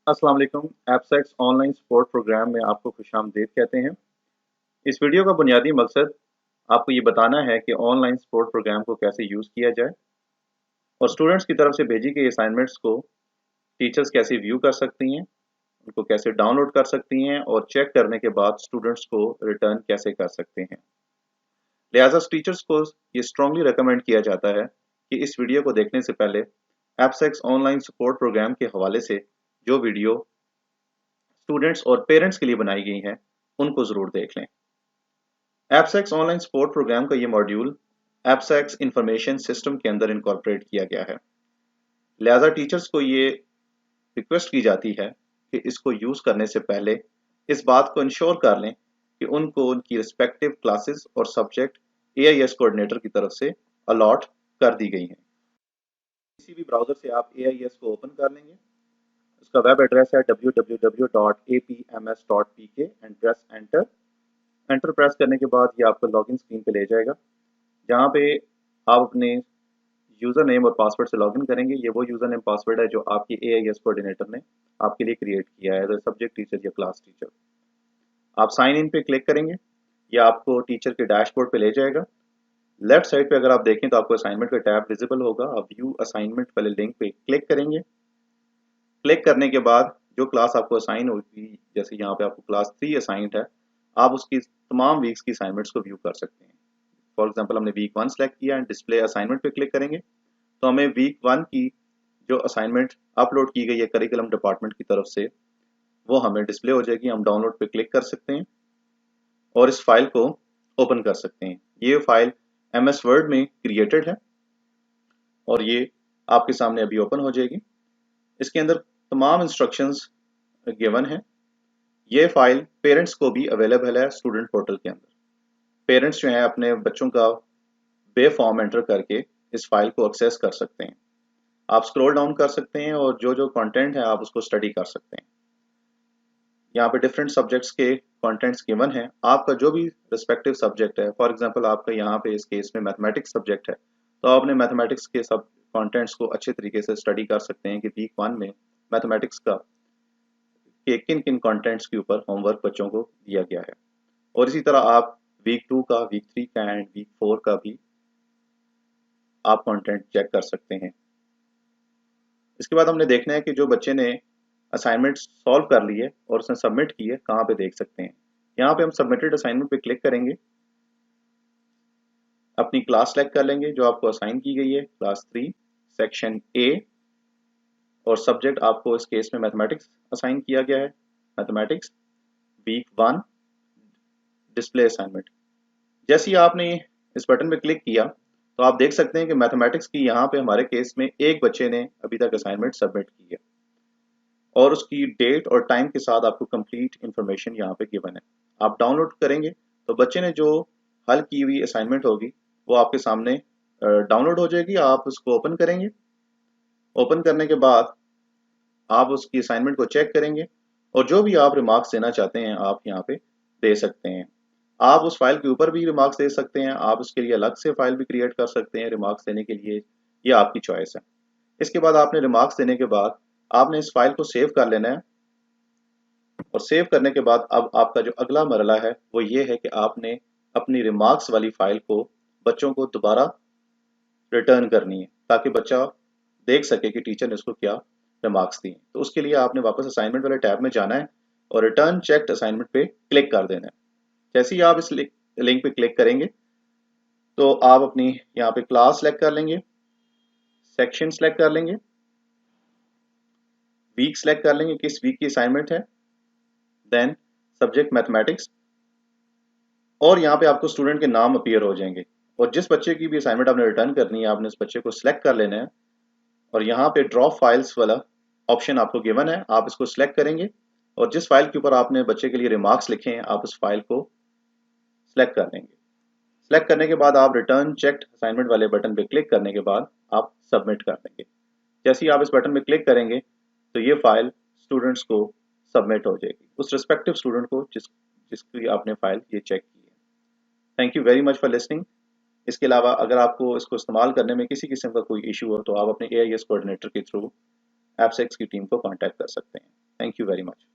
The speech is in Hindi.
अस्सलाम वालेकुम। एप्सएक्स ऑनलाइन सपोर्ट प्रोग्राम में आपको खुशामदीद कहते हैं। इस वीडियो का बुनियादी मकसद आपको ये बताना है कि ऑनलाइन सपोर्ट प्रोग्राम को कैसे यूज़ किया जाए और स्टूडेंट्स की तरफ से भेजी गई असाइनमेंट्स को टीचर्स कैसे व्यू कर सकती हैं, उनको कैसे डाउनलोड कर सकती हैं और चेक करने के बाद स्टूडेंट्स को रिटर्न कैसे कर सकते हैं। लिहाजा टीचर्स को ये स्ट्रांगली रिकमेंड किया जाता है कि इस वीडियो को देखने से पहले एप्सएक्स ऑनलाइन सपोर्ट प्रोग्राम के हवाले से जो वीडियो स्टूडेंट्स और पेरेंट्स के लिए बनाई गई हैं, उनको ज़रूर देख लें। एप्सएक्स ऑनलाइन सपोर्ट प्रोग्राम का ये मॉड्यूल एप्सएक्स इंफॉर्मेशन सिस्टम के अंदर इनकॉर्पोरेट किया गया है। लिहाजा टीचर्स को ये रिक्वेस्ट की जाती है कि इसको यूज़ करने से पहले इस बात को इंश्योर कर लें कि उनको उनकी रिस्पेक्टिव क्लासेस और सब्जेक्ट एआईएस कोऑर्डिनेटर की तरफ से अलॉट कर दी गई हैं। किसी भी ब्राउज़र से आप एआईएस को ओपन कर लेंगे। उसका वेब एड्रेस है www.apms.pk and press enter. Enter press करने के बाद ये आपको लॉगिन स्क्रीन पे ले जाएगा, जहाँ पे आप अपने यूज़र नेम और पासवर्ड से लॉगिन करेंगे। ये वो यूज़र नेम पासवर्ड है जो आपकी एआईएस कोऑर्डिनेटर ने आपके लिए क्रिएट किया है एज ए सब्जेक्ट टीचर या क्लास टीचर। आप साइन इन पे क्लिक करेंगे, ये आपको टीचर के डैशबोर्ड पे ले जाएगा। लेफ्ट साइड पे अगर आप देखें तो आपको असाइनमेंट का टैब विजिबल होगा। आप व्यू असाइनमेंट वाले लिंक पे क्लिक करेंगे। क्लिक करने के बाद जो क्लास आपको असाइन होगी, जैसे यहाँ पे आपको क्लास 3 असाइंड है, आप उसकी तमाम वीक्स की असाइनमेंट्स को व्यू कर सकते हैं। फॉर एग्जांपल हमने वीक 1 सेलेक्ट किया एंड डिस्प्ले असाइनमेंट पे क्लिक करेंगे तो हमें वीक 1 की जो असाइनमेंट अपलोड की गई है करिकुलम डिपार्टमेंट की तरफ से, वो हमें डिस्प्ले हो जाएगी। हम डाउनलोड पे क्लिक कर सकते हैं और इस फाइल को ओपन कर सकते हैं। ये फाइल एमएस वर्ड में क्रिएटेड है और ये आपके सामने अभी ओपन हो जाएगी। इसके अंदर तमाम इंस्ट्रक्शंस गिवन है। ये फाइल पेरेंट्स को भी अवेलेबल है स्टूडेंट पोर्टल के अंदर। पेरेंट्स जो हैं अपने बच्चों का बे फॉर्म एंटर करके इस फाइल को एक्सेस कर सकते हैं। आप स्क्रॉल डाउन कर सकते हैं और जो जो कंटेंट है आप उसको स्टडी कर सकते हैं। यहाँ पे डिफरेंट सब्जेक्ट्स के कंटेंट्स गिवन हैं। आपका जो भी रिस्पेक्टिव सब्जेक्ट है, फॉर एग्जांपल आपका यहाँ पे इस केस में मैथमेटिक्स सब्जेक्ट है, तो आप अपने मैथमेटिक्स के सब कंटेंट्स को अच्छे तरीके से स्टडी कर सकते हैं कि वीक 1 में मैथमेटिक्स का कि किन किन कंटेंट्स के ऊपर होमवर्क बच्चों को दिया गया है। और इसी तरह आप वीक 2 का, वीक 3 का एंड वीक 4 का भी आप कंटेंट चेक कर सकते हैं। इसके बाद हमने देखना है कि जो बच्चे ने असाइनमेंट सॉल्व कर ली है और उसने सबमिट की है, कहाँ पे देख सकते हैं। यहाँ पे हम सबमिटेड असाइनमेंट पे क्लिक करेंगे, अपनी क्लास सेलेक्ट कर लेंगे जो आपको असाइन की गई है, क्लास 3 सेक्शन ए, और सब्जेक्ट आपको इस केस में मैथमेटिक्स असाइन किया गया है। Mathematics week 1 display assignment. जैसे ही आपने इस बटन पे क्लिक किया तो आप देख सकते हैं कि मैथमेटिक्स की यहाँ पे हमारे केस में एक बच्चे ने अभी तक असाइनमेंट सबमिट की है और उसकी डेट और टाइम के साथ आपको कंप्लीट इन्फॉर्मेशन यहाँ पे गिवन है। आप डाउनलोड करेंगे तो बच्चे ने जो हल की हुई असाइनमेंट होगी वो आपके सामने डाउनलोड हो जाएगी। आप उसको ओपन करेंगे। ओपन करने के बाद आप उसकी असाइनमेंट को चेक करेंगे और जो भी आप रिमार्क्स देना चाहते हैं आप यहाँ पे दे सकते हैं। आप उस फाइल के ऊपर भी रिमार्क्स दे सकते हैं, आप उसके लिए अलग से फाइल भी क्रिएट कर सकते हैं रिमार्क्स देने के लिए, ये आपकी चॉइस है। इसके बाद आपने रिमार्क्स देने के बाद आपने इस फाइल को सेव कर लेना है और सेव करने के बाद अब आपका जो अगला मरला है वो ये है कि आपने अपनी रिमार्क्स वाली फाइल को बच्चों को दोबारा रिटर्न करनी है ताकि बच्चा देख सके कि टीचर ने उसको क्या रिमार्क्स दी। तो उसके लिए आपने वापस असाइनमेंट वाले टैब में जाना है और रिटर्न चेक्ड असाइनमेंट पे क्लिक कर देना है। जैसे ही आप इस लिंक पे क्लिक करेंगे तो आप अपनी यहाँ पे क्लास सेलेक्ट कर लेंगे, सेक्शन सेलेक्ट कर लेंगे, वीक सेलेक्ट कर लेंगे किस वीक की असाइनमेंट है, देन सब्जेक्ट मैथमेटिक्स, और यहाँ पे आपको स्टूडेंट के नाम अपीयर हो जाएंगे। और जिस बच्चे की भी असाइनमेंट आपने रिटर्न करनी है आपने उस बच्चे को सिलेक्ट कर लेना है और यहाँ पे ड्रॉप फाइल्स वाला ऑप्शन आपको गिवन है, आप इसको सिलेक्ट करेंगे और जिस फाइल के ऊपर आपने बच्चे के लिए रिमार्क्स लिखे हैं आप उस फाइल को सिलेक्ट कर लेंगे। सेलेक्ट करने के बाद आप रिटर्न चेक्ड असाइनमेंट वाले बटन पे क्लिक करने के बाद आप सबमिट कर देंगे। जैसे ही आप इस बटन पे क्लिक करेंगे तो ये फाइल स्टूडेंट्स को सबमिट हो जाएगी, उस रिस्पेक्टिव स्टूडेंट को जिसकी आपने फाइल ये चेक की है। Thank you very much for listening. इसके अलावा अगर आपको इसको इस्तेमाल करने में किसी किस्म का कोई इशू हो तो आप अपने एआईएस कोऑर्डिनेटर के थ्रू एप्सएक्स की टीम को कॉन्टैक्ट कर सकते हैं। Thank you very much.